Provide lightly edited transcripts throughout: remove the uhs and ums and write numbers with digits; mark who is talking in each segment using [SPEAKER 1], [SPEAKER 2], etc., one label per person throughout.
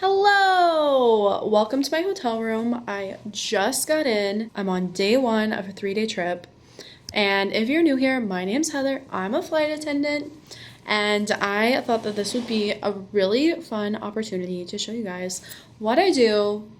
[SPEAKER 1] Hello! Welcome to my hotel room. I just got in. I'm on day one of a 3-day trip. And if you're new here, my name's Heather. I'm a flight attendant. And I thought that this would be a really fun opportunity to show you guys what I do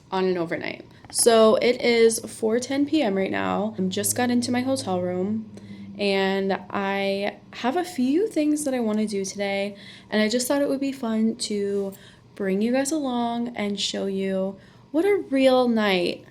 [SPEAKER 1] on an overnight. So it is 4:10 p.m. right now. I just got into my hotel room. And I have a few things that I want to do today. And I just thought it would be fun to bring you guys along and show you what a real night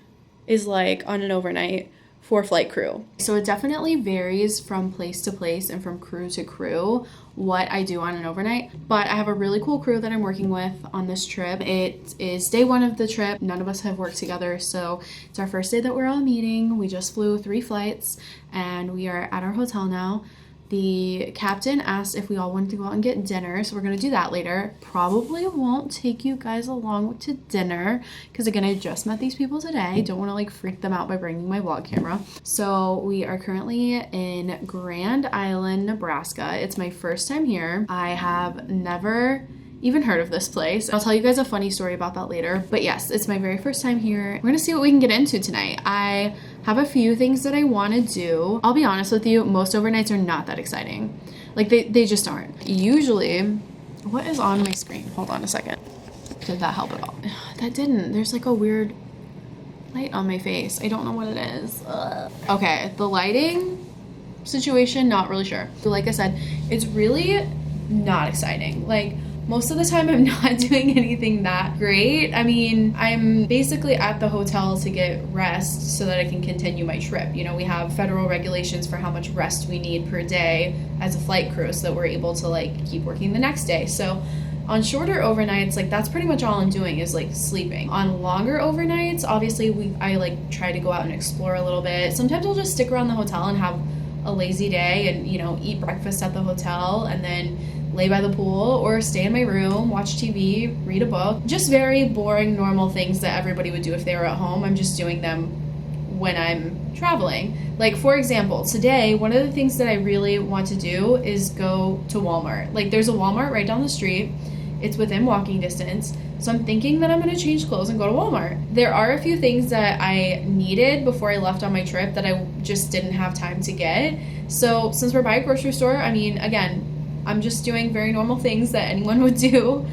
[SPEAKER 1] is like on an overnight for flight crew. So it definitely varies from place to place and from crew to crew what I do on an overnight. But I have a really cool crew that I'm working with on this trip. It is day one of the trip. None of us have worked together, so it's our first day that we're all meeting. We just flew 3 flights and we are at our hotel now. The captain asked if we all wanted to go out and get dinner, so we're gonna do that later. Probably won't take you guys along to dinner because again, I just met these people today. Don't want to like freak them out by bringing my vlog camera. So we are currently in Grand Island, Nebraska. It's my first time here. I have never even heard of this place. I'll tell you guys a funny story about that later. But yes, it's my very first time here. We're gonna see what we can get into tonight. I have a few things that I want to do. I'll be honest with you, most overnights are not that exciting. Like they just aren't. Usually, what is on my screen? Hold on a second. Did that help at all? That didn't. There's like a weird light on my face. I don't know what it is. Ugh. Okay, the lighting situation, not really sure. But like I said, it's really not exciting. Like, most of the time I'm not doing anything that great. I mean, I'm basically at the hotel to get rest so that I can continue my trip. You know, we have federal regulations for how much rest we need per day as a flight crew so that we're able to like keep working the next day. So on shorter overnights, like that's pretty much all I'm doing is like sleeping. On longer overnights, obviously I like try to go out and explore a little bit. Sometimes I'll just stick around the hotel and have a lazy day and, you know, eat breakfast at the hotel and then lay by the pool or stay in my room, watch TV, read a book. Just very boring, normal things that everybody would do if they were at home. I'm just doing them when I'm traveling. Like, for example, today, one of the things that I really want to do is go to Walmart. Like, there's a Walmart right down the street. It's within walking distance. So I'm thinking that I'm going to change clothes and go to Walmart. There are a few things that I needed before I left on my trip that I just didn't have time to get. So since we're by a grocery store, I mean, again, I'm just doing very normal things that anyone would do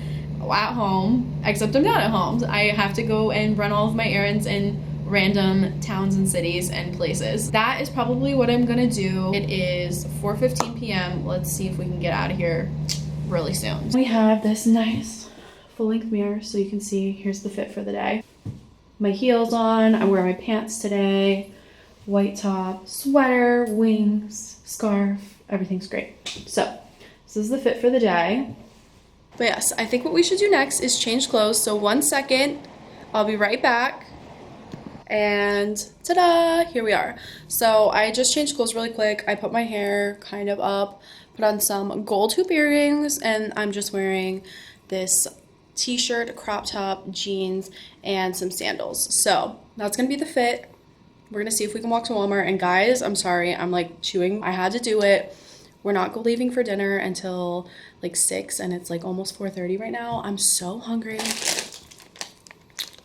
[SPEAKER 1] at home, except I'm not at home. I have to go and run all of my errands in random towns and cities and places. That is probably what I'm gonna do. It is 4:15 p.m. Let's see if we can get out of here really soon. We have this nice full-length mirror so you can see, here's the fit for the day. My heels on, I'm wearing my pants today, white top, sweater, wings, scarf, everything's great. So this is the fit for the day. But yes, I think what we should do next is change clothes. So 1 second, I'll be right back. And ta-da, here we are. So I just changed clothes really quick. I put my hair kind of up, put on some gold hoop earrings, and I'm just wearing this t-shirt, crop top, jeans, and some sandals. So that's gonna be the fit. We're gonna see if we can walk to Walmart. And guys, I'm sorry, I'm like chewing. I had to do it. We're not leaving for dinner until like 6 and it's like almost 4:30 right now. I'm so hungry.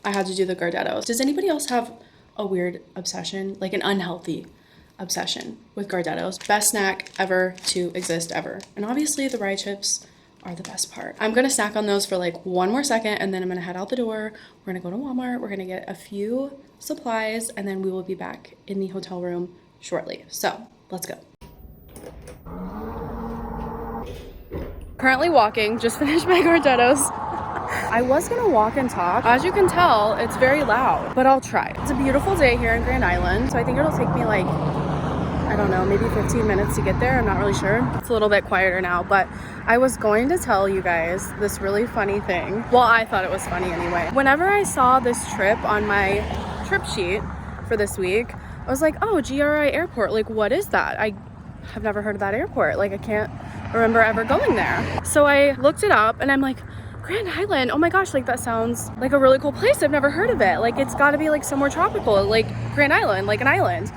[SPEAKER 1] I had to do the Gardettos. Does anybody else have a weird obsession, like an unhealthy obsession with Gardettos? Best snack ever to exist ever. And obviously the rye chips are the best part. I'm gonna snack on those for like 1 more second and then I'm gonna head out the door. We're gonna go to Walmart. We're gonna get a few supplies and then we will be back in the hotel room shortly. So let's go. Currently walking, just finished my Gardettos. I was gonna walk and talk. As you can tell, it's very loud, but I'll try. It's a beautiful day here in Grand Island, so I think it'll take me like, I don't know, maybe 15 minutes to get there. I'm not really sure. It's a little bit quieter now, but I was going to tell you guys this really funny thing. Well, I thought it was funny anyway. Whenever I saw this trip on my trip sheet for this week, I was like, oh, GRI Airport, like what is that? I have never heard of that airport. Like I can't remember ever going there. So I looked it up and I'm like, Grand Island, oh my gosh, like that sounds like a really cool place. I've never heard of it. Like it's gotta be like somewhere tropical, like Grand Island, like an island.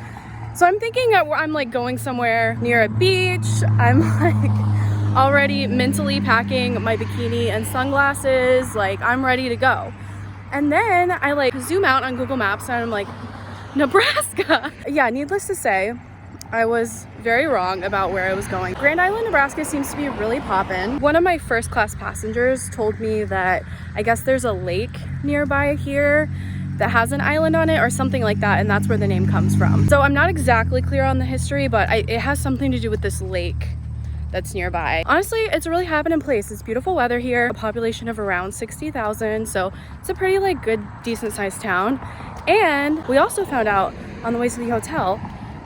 [SPEAKER 1] So I'm thinking I'm like going somewhere near a beach. I'm like, already mentally packing my bikini and sunglasses. Like, I'm ready to go. And then I like zoom out on Google Maps and I'm like, Nebraska. Yeah, needless to say, I was very wrong about where I was going. Grand Island, Nebraska seems to be really poppin'. One of my first class passengers told me that I guess there's a lake nearby here that has an island on it or something like that, and that's where the name comes from. So I'm not exactly clear on the history, but it has something to do with this lake that's nearby. Honestly, it's a really happening place. It's beautiful weather here, a population of around 60,000, so it's a pretty like good, decent sized town. And we also found out on the way to the hotel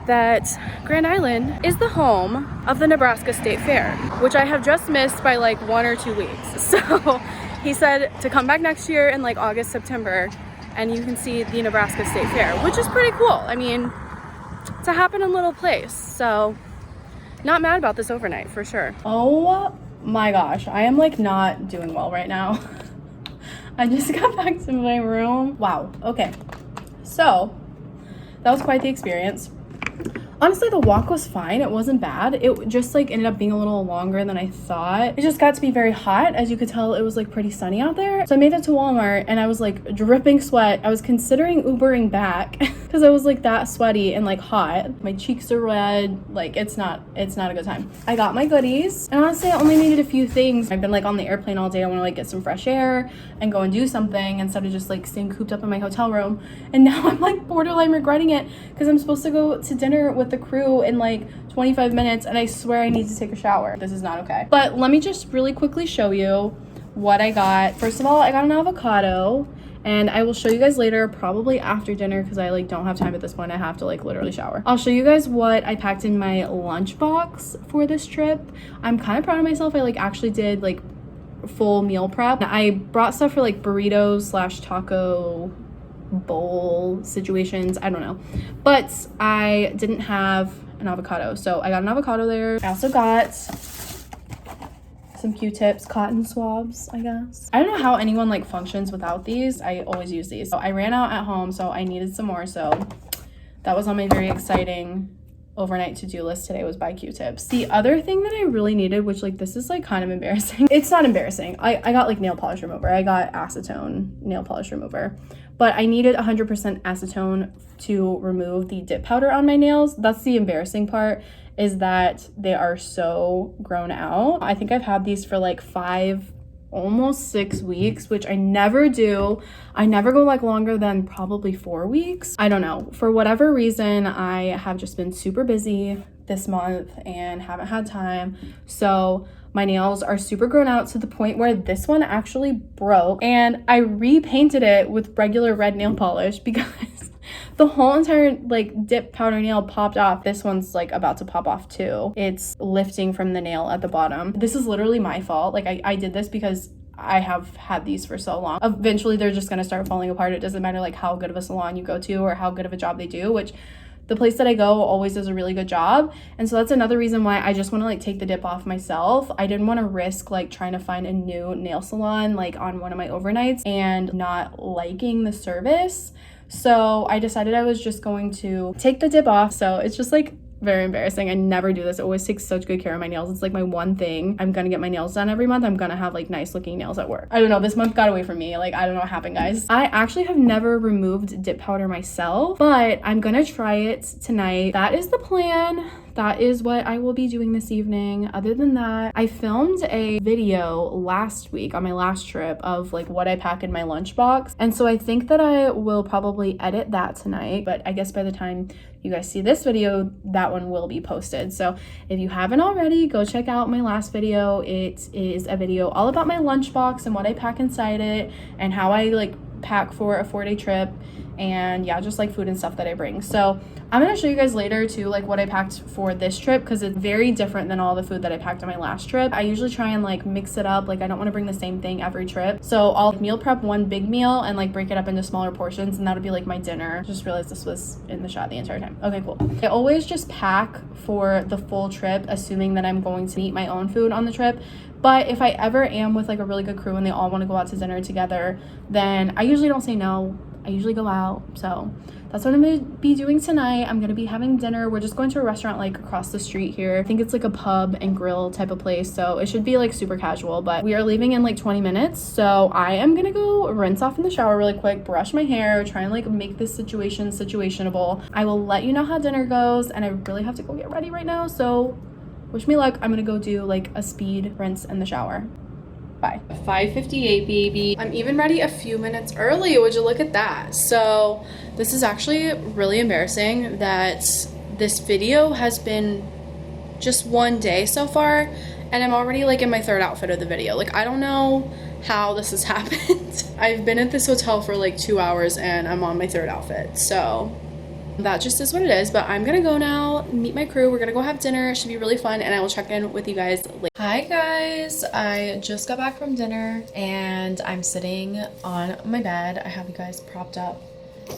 [SPEAKER 1] that Grand Island is the home of the Nebraska State Fair, which I have just missed by like 1 or 2 weeks. So he said to come back next year in like August, September, and you can see the Nebraska State Fair, which is pretty cool. I mean, it's a happening little place, so not mad about this overnight for sure. Oh my gosh, I am like not doing well right now. I just got back to my room. Wow, okay. So that was quite the experience. Honestly, the walk was fine. It wasn't bad. It just like ended up being a little longer than I thought. It just got to be very hot. As you could tell, it was like pretty sunny out there. So I made it to Walmart and I was like dripping sweat. I was considering Ubering back because I was like that sweaty and like hot. My cheeks are red. Like it's not a good time. I got my goodies and honestly, I only needed a few things. I've been like on the airplane all day. I want to like get some fresh air and go and do something instead of just like staying cooped up in my hotel room. And now I'm like borderline regretting it because I'm supposed to go to dinner with the crew in like 25 minutes and I swear I need to take a shower. This is not okay. But let me just really quickly show you what I got. First of all, I got an avocado and I will show you guys later, probably after dinner because I like don't have time at this point. I have to like literally shower. I'll show you guys what I packed in my lunchbox for this trip. I'm kind of proud of myself. I like actually did like full meal prep. I brought stuff for like burritos / taco bowl situations, I don't know, but I didn't have an avocado, so I got an avocado there. I also got some Q-tips, cotton swabs, I guess. I don't know how anyone like functions without these. I always use these. So I ran out at home, so I needed some more, so that was on my very exciting overnight to-do list today, was buy Q-tips. The other thing that I really needed, which like this is like kind of embarrassing, it's not embarrassing, I got like nail polish remover. I got acetone nail polish remover, but I needed 100% acetone to remove the dip powder on my nails. That's the embarrassing part, is that they are so grown out. I think I've had these for like 5, almost 6 weeks, which I never do. I never go like longer than probably 4 weeks. I don't know. For whatever reason, I have just been super busy this month and haven't had time. So my nails are super grown out to the point where this one actually broke and I repainted it with regular red nail polish because the whole entire like dip powder nail popped off. This one's like about to pop off too. It's lifting from the nail at the bottom. This is literally my fault. Like I did this because I have had these for so long. Eventually they're just gonna start falling apart. It doesn't matter like how good of a salon you go to or how good of a job they do, which the place that I go always does a really good job. And so that's another reason why I just want to like take the dip off myself. I didn't want to risk like trying to find a new nail salon like on one of my overnights and not liking the service. So I decided I was just going to take the dip off. So it's just like very embarrassing. I never do this. I always take such good care of my nails. It's like my one thing. I'm gonna get my nails done every month. I'm gonna have like nice looking nails at work. I don't know, this month got away from me. Like I don't know what happened, guys. I actually have never removed dip powder myself, but I'm gonna try it tonight. That is the plan. That is what I will be doing this evening. Other than that, I filmed a video last week on my last trip of like what I pack in my lunchbox. And so I think that I will probably edit that tonight, but I guess by the time you guys see this video, that one will be posted. So if you haven't already, go check out my last video. It is a video all about my lunchbox and what I pack inside it and how I like pack for a 4-day trip, and yeah, just like food and stuff that I bring. So I'm gonna show you guys later too like what I packed for this trip, because it's very different than all the food that I packed on my last trip. I usually try and like mix it up. Like I don't want to bring the same thing every trip, so I'll meal prep one big meal and like break it up into smaller portions, and that'll be like my dinner. Just realized this was in the shot the entire time. Okay, cool. I always just pack for the full trip assuming that I'm going to eat my own food on the trip. But if I ever am with like a really good crew and they all want to go out to dinner together, then I usually don't say no. I usually go out, so that's what I'm gonna be doing tonight. I'm gonna be having dinner. We're just going to a restaurant like across the street here. I think it's like a pub and grill type of place, so it should be like super casual, but we are leaving in like 20 minutes. So I am gonna go rinse off in the shower really quick, brush my hair, try and like make this situation situationable. I will let you know how dinner goes, and I really have to go get ready right now, so wish me luck. I'm gonna go do like a speed rinse in the shower. Bye. 5:58, baby. I'm even ready a few minutes early. Would you look at that? So this is actually really embarrassing that this video has been just one day so far, and I'm already like in my third outfit of the video. Like, I don't know how this has happened. I've been at this hotel for like 2 hours and I'm on my third outfit. So that just is what it is, but I'm gonna go now, meet my crew. We're gonna go have dinner. It should be really fun, and I will check in with you guys later. Hi guys, I just got back from dinner and I'm sitting on my bed. I have you guys propped up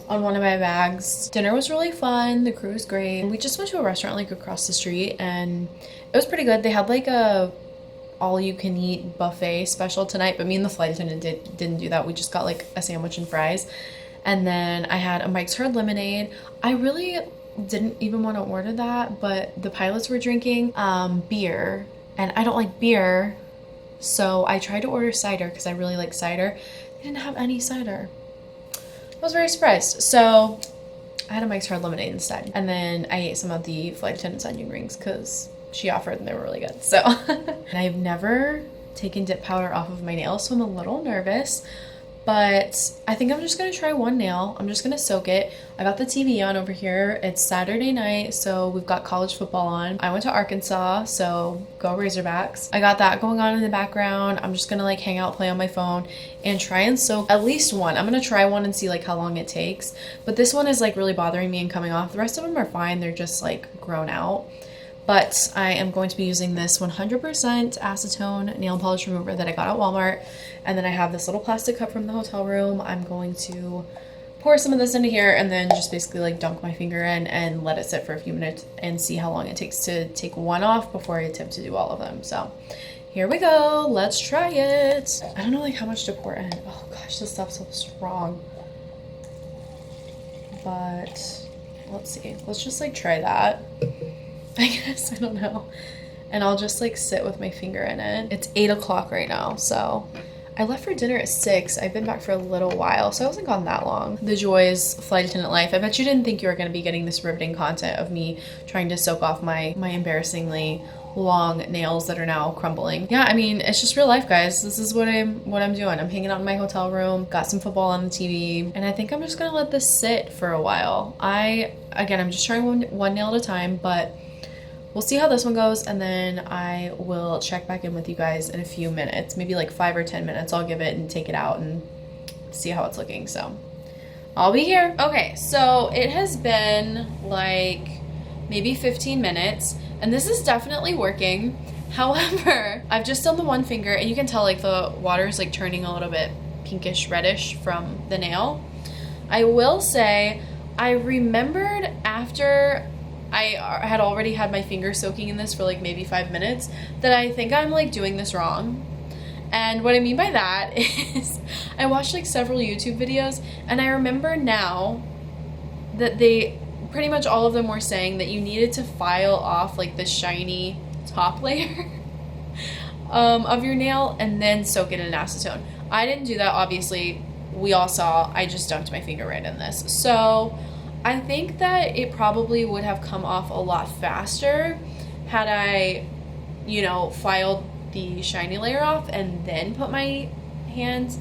[SPEAKER 1] on one of my bags. Dinner was really fun. The crew was great. We just went to a restaurant like across the street and it was pretty good. They had like a all-you-can-eat buffet special tonight, but me and the flight attendant didn't do that. We just got like a sandwich and fries. And then I had a Mike's Hard lemonade. I really didn't even want to order that, but the pilots were drinking beer, and I don't like beer, so I tried to order cider because I really like cider. They didn't have any cider. I was very surprised. So I had a Mike's Hard lemonade instead. And then I ate some of the flight attendant's onion rings because she offered and they were really good. So and I've never taken dip powder off of my nails, so I'm a little nervous. But I think I'm just gonna try one nail. I'm just gonna soak it. I got the TV on over here. It's Saturday night, so we've got college football on. I went to Arkansas, so go Razorbacks. I got that going on in the background. I'm just gonna like hang out, play on my phone, and try and soak at least one. I'm gonna try one and see like how long it takes. But this one is like really bothering me and coming off. The rest of them are fine. They're just like grown out. But I am going to be using this 100% acetone nail polish remover that I got at Walmart. And then I have this little plastic cup from the hotel room. I'm going to pour some of this into here and then just basically like dunk my finger in and let it sit for a few minutes and see how long it takes to take one off before I attempt to do all of them. So here we go. Let's try it. I don't know like how much to pour in. Oh gosh, this stuff's so strong. But let's see. Let's just like try that. I guess, I don't know. And I'll just like sit with my finger in it. It's 8 o'clock right now, so I left for dinner at 6. I've been back for a little while, so I wasn't gone that long. The joys of flight attendant life. I bet you didn't think you were going to be getting this riveting content of me trying to soak off my embarrassingly long nails that are now crumbling. Yeah, I mean, it's just real life, guys. This is what I'm doing. I'm hanging out in my hotel room, got some football on the TV, and I think I'm just gonna let this sit for a while. I'm just trying one nail at a time, but we'll see how this one goes, and then I will check back in with you guys in a few minutes, maybe like 5 or 10 minutes. I'll give it and take it out and see how it's looking. So I'll be here. Okay, so it has been like maybe 15 minutes, and this is definitely working. However, I've just done the one finger, and you can tell like the water is like turning a little bit pinkish reddish from the nail. I will say I remembered after I had already had my finger soaking in this for like maybe 5 minutes that I think I'm like doing this wrong. And what I mean by that is I watched like several YouTube videos, and I remember now that they pretty much all of them were saying that you needed to file off like the shiny top layer of your nail and then soak it in acetone. I didn't do that, obviously. We all saw I just dunked my finger right in this. So I think that it probably would have come off a lot faster had I, filed the shiny layer off and then put my hands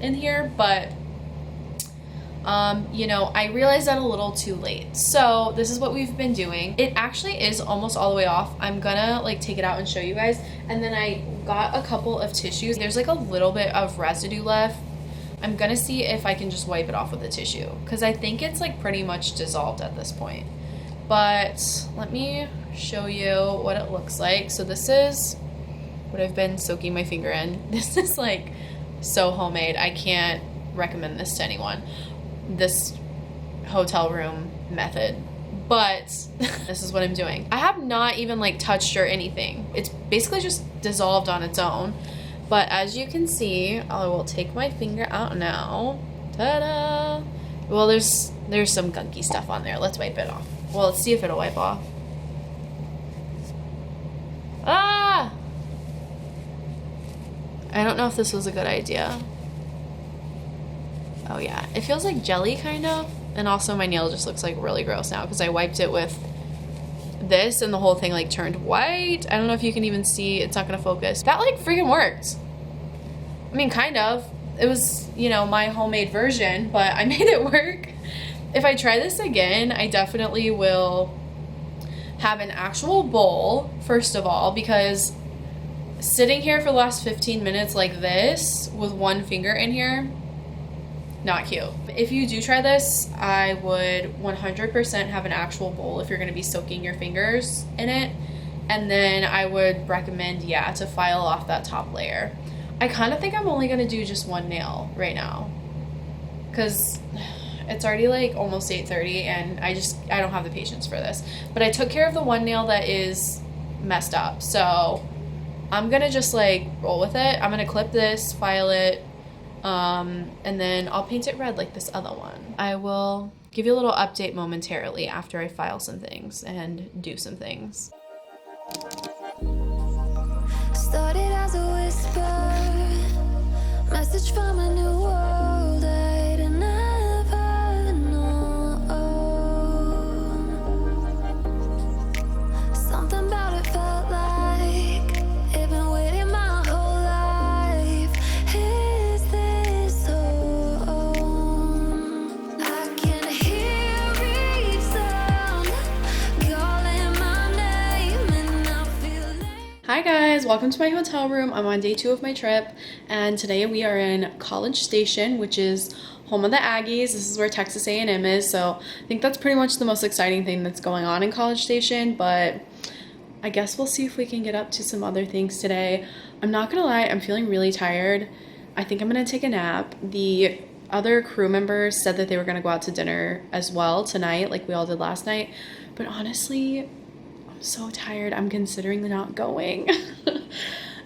[SPEAKER 1] in here. But, I realized that a little too late. So this is what we've been doing. It actually is almost all the way off. I'm gonna like take it out and show you guys. And then I got a couple of tissues. There's like a little bit of residue left. I'm gonna see if I can just wipe it off with a tissue because I think it's like pretty much dissolved at this point. But let me show you what it looks like. So this is what I've been soaking my finger in. This is like so homemade. I can't recommend this to anyone, this hotel room method, but this is what I'm doing. I have not even like touched or anything. It's basically just dissolved on its own. But as you can see, I will take my finger out now. Ta-da! Well, there's some gunky stuff on there. Let's wipe it off. Well, let's see if it'll wipe off. Ah! I don't know if this was a good idea. Oh yeah, it feels like jelly kind of. And also my nail just looks like really gross now because I wiped it with this and the whole thing like turned white. I don't know if you can even see, it's not gonna focus. That like freaking worked. I mean, kind of. It was, you know, my homemade version, but I made it work. If I try this again, I definitely will have an actual bowl, first of all, because sitting here for the last 15 minutes like this with one finger in here, not cute. If you do try this, I would 100% have an actual bowl if you're gonna be soaking your fingers in it. And then I would recommend, yeah, to file off that top layer. I kind of think I'm only gonna do just one nail right now because it's already like almost 8:30 and I don't have the patience for this. But I took care of the one nail that is messed up. So I'm gonna just like roll with it. I'm gonna clip this, file it, and then I'll paint it red like this other one. I will give you a little update momentarily after I file some things and do some things.
[SPEAKER 2] Started as a whisper, message from a new world I'd never known. Something about it felt like it'd been waiting my whole life. Is this home? I can hear each sound calling my name and I feel like...
[SPEAKER 1] Hi guys, welcome to my hotel room. I'm on day 2 of my trip and today we are in College Station, which is home of the Aggies. This is where Texas A&M is, so I think that's pretty much the most exciting thing that's going on in College Station, but I guess we'll see if we can get up to some other things today. I'm not gonna lie, I'm feeling really tired. I think I'm gonna take a nap. The other crew members said that they were gonna go out to dinner as well tonight, like we all did last night, but honestly, so tired, I'm considering not going.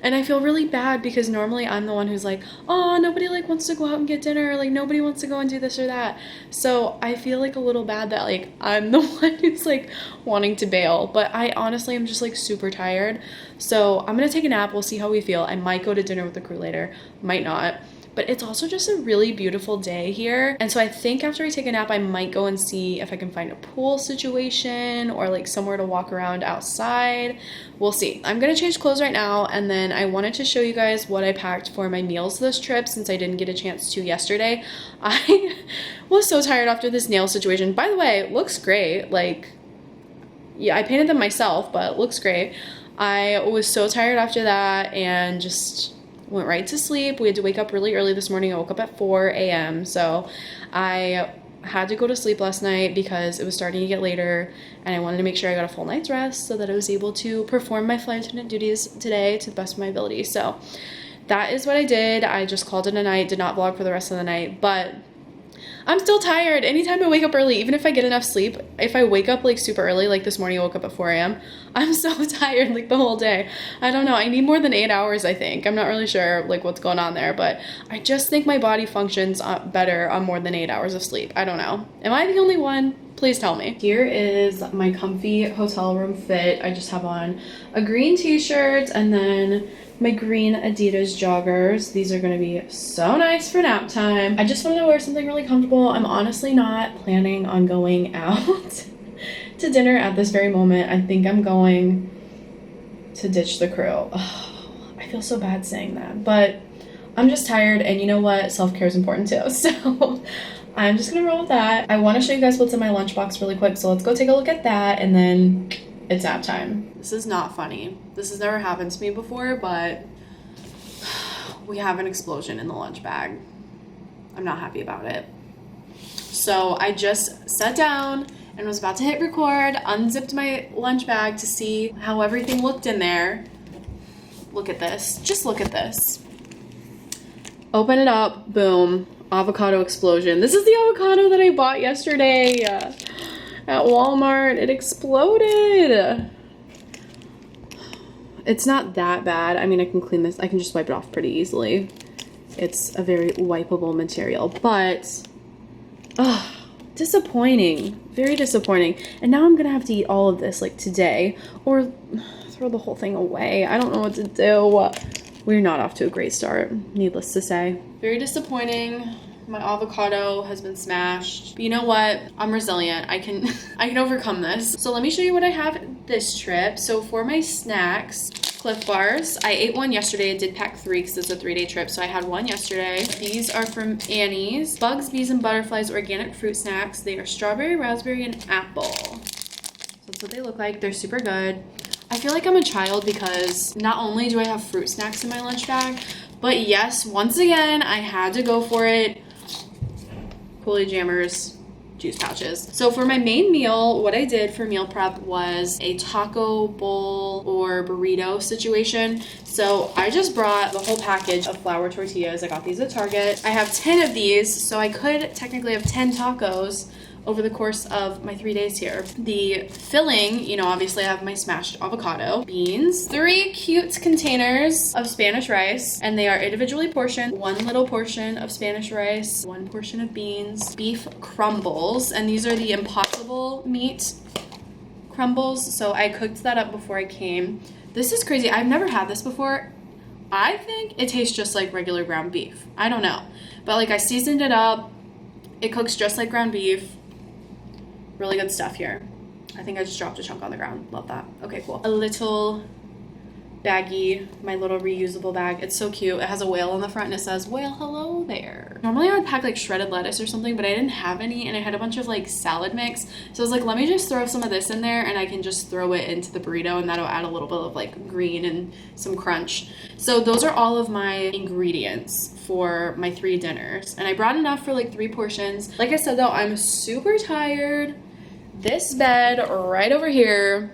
[SPEAKER 1] And I feel really bad because normally I'm the one who's like, oh, nobody like wants to go out and get dinner, like nobody wants to go and do this or that. So I feel like a little bad that like I'm the one who's like wanting to bail, but I honestly am just like super tired. So I'm gonna take a nap, we'll see how we feel. I might go to dinner with the crew later, might not. But it's also just a really beautiful day here. And so I think after I take a nap, I might go and see if I can find a pool situation or like somewhere to walk around outside. We'll see. I'm gonna change clothes right now. And then I wanted to show you guys what I packed for my meals this trip since I didn't get a chance to yesterday. I was so tired after this nail situation. By the way, it looks great. Like, yeah, I painted them myself, but it looks great. I was so tired after that and just went right to sleep. We had to wake up really early this morning. I woke up at 4 a.m. So I had to go to sleep last night because it was starting to get later and I wanted to make sure I got a full night's rest so that I was able to perform my flight attendant duties today to the best of my ability. So that is what I did. I just called it a night, did not vlog for the rest of the night, but I'm still tired. Anytime I wake up early, even if I get enough sleep, if I wake up like super early, like this morning I woke up at 4 a.m., I'm so tired like the whole day. I don't know. I need more than 8 hours, I think. I'm not really sure like what's going on there, but I just think my body functions better on more than 8 hours of sleep. I don't know. Am I the only one? Please tell me. Here is my comfy hotel room fit. I just have on a green t-shirt and then my green Adidas joggers. These are gonna be so nice for nap time. I just wanted to wear something really comfortable. I'm honestly not planning on going out to dinner at this very moment. I think I'm going to ditch the crew. Oh, I feel so bad saying that, but I'm just tired and you know what? Self-care is important too. So I'm just gonna roll with that. I wanna show you guys what's in my lunchbox really quick. So let's go take a look at that and then it's nap time. This is not funny. This has never happened to me before, but we have an explosion in the lunch bag. I'm not happy about it. So I just sat down and was about to hit record, unzipped my lunch bag to see how everything looked in there. Look at this. Just look at this. Open it up. Boom. Avocado explosion. This is the avocado that I bought yesterday at Walmart. It exploded. It's not that bad. I mean, I can clean this. I can just wipe it off pretty easily. It's a very wipeable material, but disappointing, very disappointing. And now I'm gonna have to eat all of this like today or throw the whole thing away. I don't know what to do. We're not off to a great start, needless to say. Very disappointing. My avocado has been smashed. But you know what? I'm resilient. I can overcome this. So let me show you what I have this trip. So for my snacks, Cliff Bars. I ate one yesterday. I did pack 3 because it's a 3-day trip. So I had one yesterday. These are from Annie's. Bugs, Bees, and Butterflies organic fruit snacks. They are strawberry, raspberry, and apple. So that's what they look like. They're super good. I feel like I'm a child because not only do I have fruit snacks in my lunch bag, but yes, once again, I had to go for it. Kool-Aid Jammers, juice pouches. So for my main meal, what I did for meal prep was a taco bowl or burrito situation. So I just brought the whole package of flour tortillas. I got these at Target. I have 10 of these, so I could technically have 10 tacos over the course of my 3 days here. The filling, you know, obviously I have my smashed avocado, beans, 3 cute containers of Spanish rice, and they are individually portioned. 1 little portion of Spanish rice, 1 portion of beans, beef crumbles, and these are the Impossible meat crumbles. So I cooked that up before I came. This is crazy. I've never had this before. I think it tastes just like regular ground beef. I don't know. But like I seasoned it up. It cooks just like ground beef. Really good stuff here. I think I just dropped a chunk on the ground. Love that. Okay, cool. A little baggie, my little reusable bag. It's so cute. It has a whale on the front and it says, "Whale, hello there." Normally I would pack like shredded lettuce or something, but I didn't have any and I had a bunch of like salad mix. So I was like, let me just throw some of this in there and I can just throw it into the burrito and that'll add a little bit of like green and some crunch. So those are all of my ingredients for my 3 dinners. And I brought enough for like 3 portions. Like I said though, I'm super tired. This bed right over here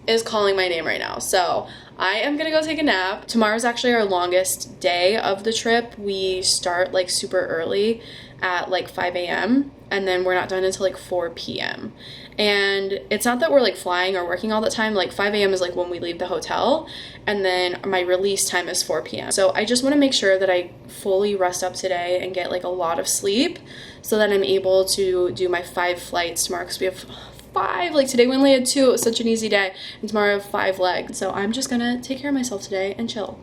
[SPEAKER 1] is calling my name right now. So I am gonna go take a nap. Tomorrow's actually our longest day of the trip. We start like super early at like 5 a.m. and then we're not done until like 4 p.m. And it's not that we're like flying or working all the time. Like 5 a.m. is like when we leave the hotel and then my release time is 4 p.m. So I just want to make sure that I fully rest up today and get like a lot of sleep so that I'm able to do my 5 flights tomorrow because we have 5. Like today we only had 2. It was such an easy day. And tomorrow I have 5 legs. So I'm just gonna take care of myself today and chill.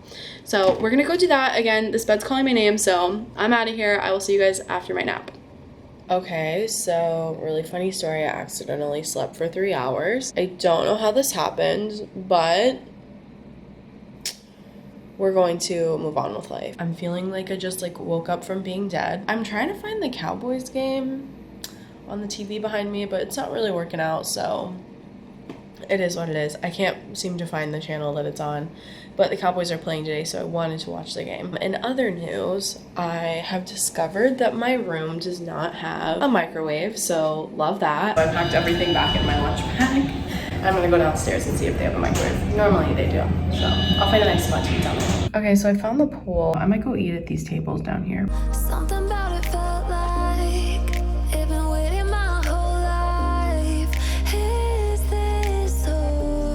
[SPEAKER 1] So we're gonna go do that. Again, this bed's calling my name, so I'm out of here. I will see you guys after my nap. Okay, so really funny story. I accidentally slept for 3 hours. I don't know how this happened, but we're going to move on with life. I'm feeling like I just like woke up from being dead. I'm trying to find the Cowboys game on the TV behind me, but it's not really working out, so it is what it is. I can't seem to find the channel that it's on, but the Cowboys are playing today, so I wanted to watch the game. In other news, I have discovered that my room does not have a microwave, so love that. I packed everything back in my lunch bag. I'm gonna go downstairs and see if they have a microwave. Normally they do, so I'll find a nice spot to eat down there. Okay, so I found the pool. I might go eat at these tables down here.
[SPEAKER 2] Something about it felt like it'd been waiting my whole life. Is this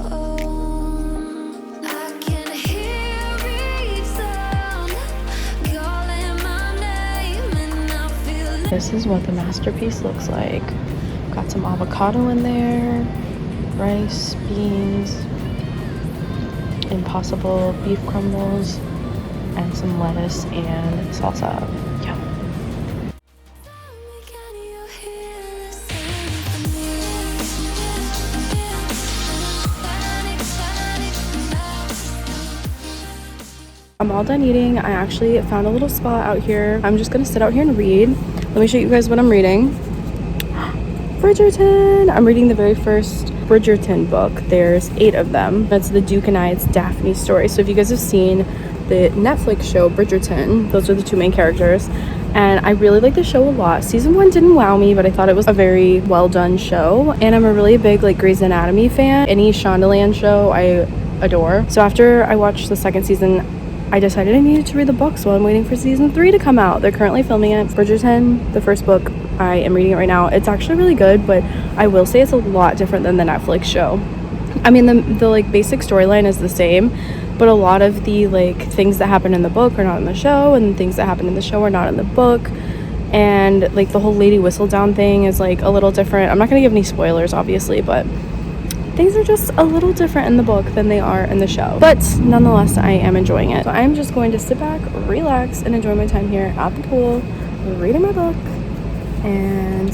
[SPEAKER 2] home? I can hear each sound calling my name, and I feel
[SPEAKER 1] This is what the masterpiece looks like. Got some avocado in there, rice, beans, Impossible beef crumbles, and some lettuce and salsa. Yum.
[SPEAKER 2] Can you hear the symphony?
[SPEAKER 1] I'm all done eating. I actually found a little spot out here. I'm just gonna sit out here and read. Let me show you guys what I'm reading. Bridgerton! I'm reading the very first Bridgerton book. There's 8 of them. That's the Duke and I, it's Daphne's story. So if you guys have seen the Netflix show Bridgerton, those are the 2 main characters. And I really like the show a lot. Season 1 didn't wow me, but I thought it was a very well done show. And I'm a really big like Grey's Anatomy fan. Any Shondaland show I adore. So after I watched the 2nd season, I decided I needed to read the books while I'm waiting for season 3 to come out. They're currently filming it. Bridgerton, the first book, I am reading it right now. It's actually really good, but I will say it's a lot different than the Netflix show. I mean, the like basic storyline is the same, but a lot of the like things that happen in the book are not in the show, and things that happen in the show are not in the book. and like the whole Lady Whistledown thing is like a little different. I'm not gonna give any spoilers obviously, but things are just a little different in the book than they are in the show. But nonetheless, I am enjoying it. So I'm just going to sit back, relax, and enjoy my time here at the pool, reading my book, and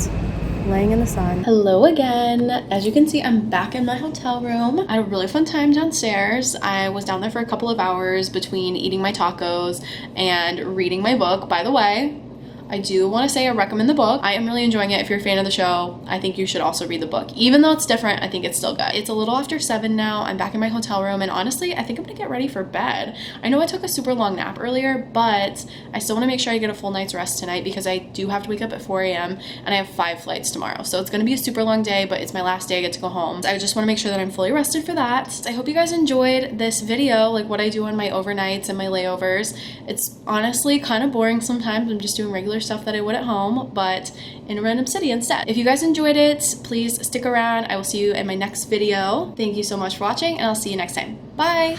[SPEAKER 1] laying in the sun. Hello again. As you can see, I'm back in my hotel room. I had a really fun time downstairs. I was down there for a couple of hours between eating my tacos and reading my book. By the way, I do want to say I recommend the book. I am really enjoying it. If you're a fan of the show, I think you should also read the book. Even though it's different, I think it's still good. It's a little after 7 now. I'm back in my hotel room, and honestly, I think I'm gonna get ready for bed. I know I took a super long nap earlier, but I still want to make sure I get a full night's rest tonight because I do have to wake up at 4 a.m. and I have 5 flights tomorrow. So it's gonna be a super long day, but it's my last day. I get to go home. I just want to make sure that I'm fully rested for that. I hope you guys enjoyed this video, like what I do on my overnights and my layovers. It's honestly kind of boring sometimes. I'm just doing regular stuff that I would at home, but in a random city instead. If you guys enjoyed it, please stick around. I will see you in my next video. Thank you so much for watching, and I'll see you next time. Bye!